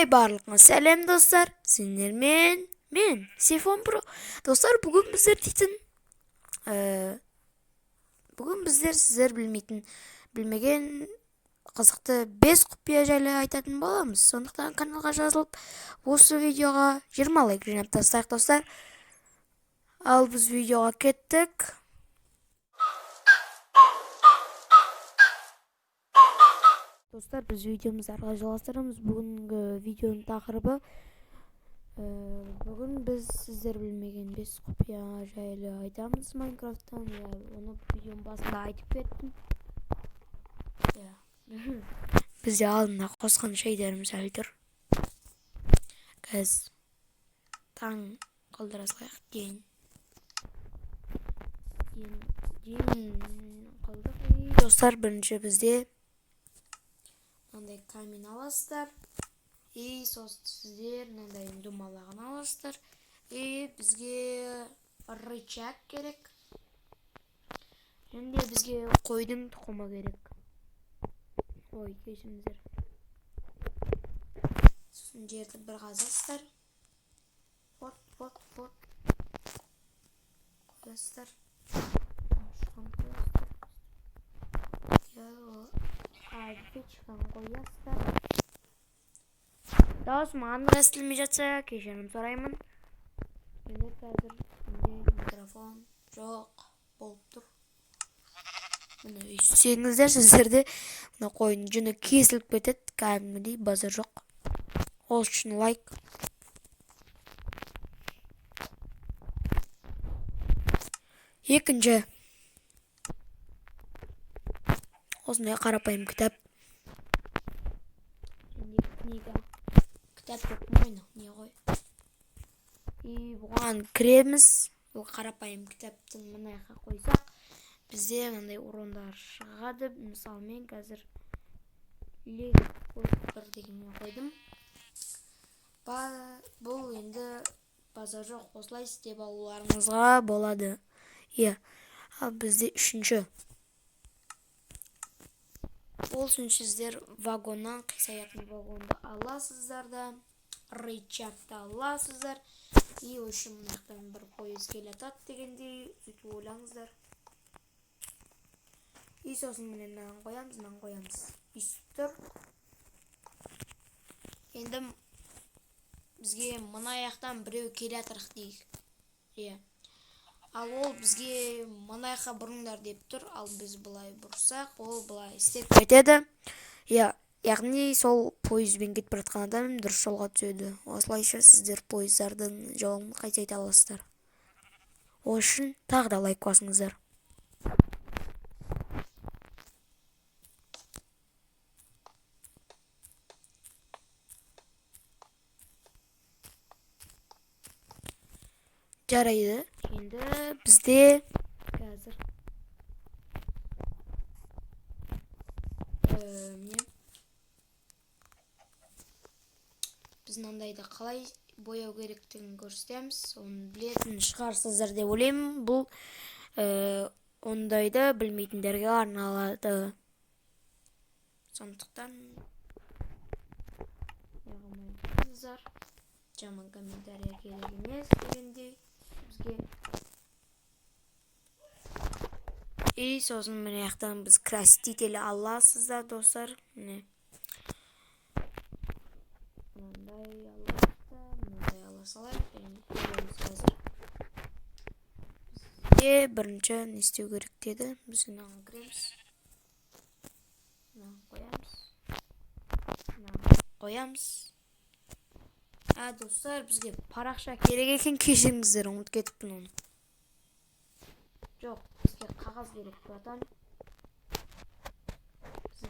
барлығыңа сәлем достар. Сендермен мен Сейфон Про. Достар, бүгін біздер сіздер білмеген қызықты 5 құпия жайлы айтатын боламыз. Сондықтан каналға жазылып, осы видеоға 20 лайк жинап тастайық достар. Ал біз видеоға кеттік. Достар, біз видеомызды ары жалғастырамыз. Бүгінгі видеоның тақырыбы бүгін біз сіздер білмеген 5 құпия жайлы айтамыз Майнкрафттан. Оны видеоның басында айтып кеттім. Бізде алдына қосқан шейдеріміз әлі тұр. Қазір таң қалдыра салайық. Дейін қалдық. Достар, бірінші бізде мынандай камень аласыздар. Сосын сіздер мынандай думалағын аласыздар. Бізге рычаг керек. Және бізге қойдың тұқымы керек. Ой, кешіріңіздер. Сосын жерді бір қазасыздар. Вот. Қоясыздар. Печканы қоясыздар. Дауысым анық естілмей жатса, кешірім сұраймын. Міне қазір микрофон жоқ болып тұр. Міне үйсеңіздер, сіздерде қойын жүні кесіліп кетеді, кәдімгідей базар жоқ. Ол үшін лайк. Екінші, осындай қарапайым кітап. Кітап көп мойны, не ғой. Бұған кіреміз. Бұл қарапайым кітаптың мұнайға қойсақ, бізде мынандай урондар шығады. Мысалы, мен қазір бір дегенге қойдым. Бұл енді базар жоқ, осылай істеп алуларыңызға болады. Ал бізде үшінші. Ол үшін сіздер вагоннан қисаятын вагонды аласыздар да, рычагты аласыздар. Үшін мұнақтан бір пойыз келатады дегендей сөйтіп ойлаңыздар. Сосын мынаны қоямыз. Тұр. Енді бізге мына аяқтан біреу келатырық дейік. Ал ол бізге мына жаққа бұрыңдар деп тұр. Ал біз былай бұрсақ, ол былай істеп кетеді. Яғни сол пойызбен кетіп жатқан адам дұрыс жолға түседі. Осылайша сіздер пойыздардың жолын қайтайта аласыздар. Ол үшін тағы да лайк басыңыздар. Жарайды. Енді бізде қазір біз мынандайды қалай бояу керектігін көрсетеміз. Оны білетін шығарсыздар деп ойлаймын. Бұл ондайды білмейтіндерге арналады. Сондықтан жаман комментария керек емес дегендей бізге. Сосын мына жақтан біз краситель аласыздар достар. Мынандай ала салайық. Бізге бірінші не істеу керек деді. Біз мынаны кіреміз. Қоямыз. Достар, бізге парақша керек екен, кешіріңіздер, ұмытып кетіппін оны. Жоқ, бізге қағаз керек братан.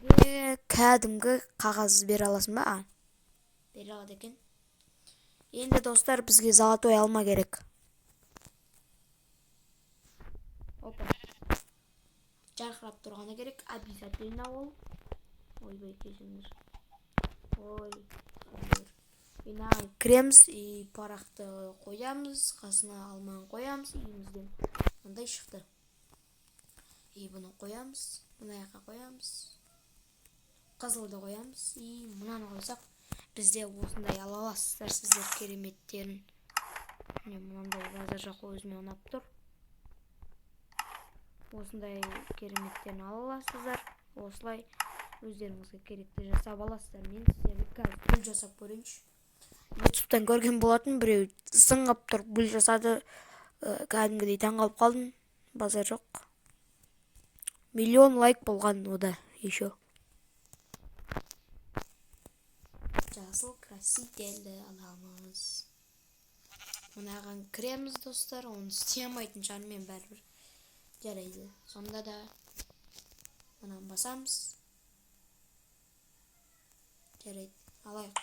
Бізге кәдімгі қағаз бере аласың ба? Бере алады екен. Енді достар, бізге золотой алма керек. Жарқырап тұрғаны керек, обязательно ол. Ойбай, кешіріңіздер. Мынаған кіреміз, парақты қоямыз, қасына алманы қоямыз, үйімізден мындай шықты. Бұны қоямыз, мына жаққа қоямыз, қызылды қоямыз, мынаны қойсақ бізде осындай ала аласыздар сіздер кереметтерін. Міне мынандай базар жаққа өзіме ұнап тұр. Осындай кереметтерін ала аласыздар. Осылай өздеріңізге керекті жасап аласыздар. Мен сіздерге қазір бүл жасап көрейінші. YouTube'дан көрген болатын, біреу сыңғап тұр, бүл жасады. Кәдімгідей таңғалып қалдым. Базар жоқ. Миллион лайк болған ода еще. Жасыл красительді аламыз. Мынаған кіреміз достар, оны істей алмайтын шығармын бәрібір. Жарайды. Сонда да мынаны басамыз. Жарайды. Алайық.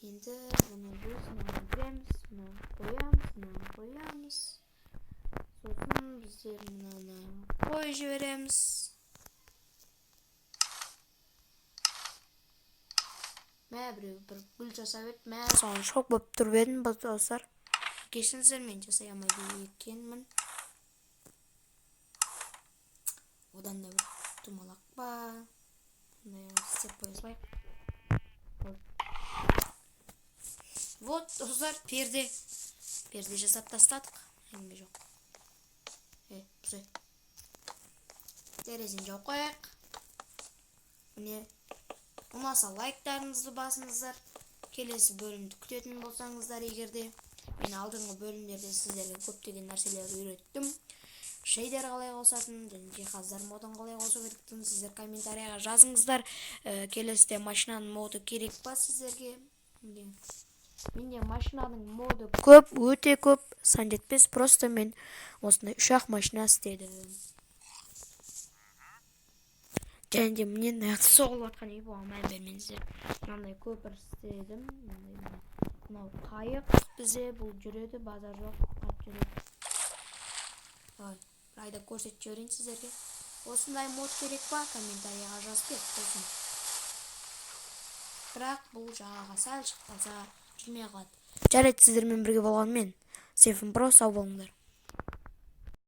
Енді бұны мынаны кіреміз, мынаны қоямыз. Сосын біздер мынаны қойып жібереміз. Мә біреу бір гүл жасап еді. Мә соған шок болып тұрып едім достар. Кешіріңіздер, мен жасай алмайды екенмін. Одан да бір тұмалақ па. Бұндай істеп қоя салайық. Вот достар, перде жасап тастадық. Әңгіме жоқ. Бұзай. Терезені жауып қояйық. Міне ұнаса лайктарыңызды басыңыздар. Келесі бөлімді күтетін болсаңыздар егерде. Мен алдыңғы бөлімдерде сіздерге көптеген нәрселер үйреттім. Шейдер қалай қосатын, жиһаздар модын қалай қосу керектігін сіздер комментарияға жазыңыздар. Келесіде машинаның моды керек па сіздерге? Менде машинаның моды көп, өте көп. Сан жетпес, просто мен осындай 3-ақ машина істедім. Және де менен аяқты соғылып атқан үй бұған мән бермеңіздер. Мынандай көпір істедім. Мынау қайық бізде бұл жүреді, базар жоқ, ат жүреді. Райда көрсетіп жіберейін сіздерге. Осындай мод керек па? Комментарияға жазып беріп. Бірақ бұл жағаға сәл шықпаса жүрмей қалады. Жарайды, сіздермен бірге болған мен Сейфін Про, сау болыңдар.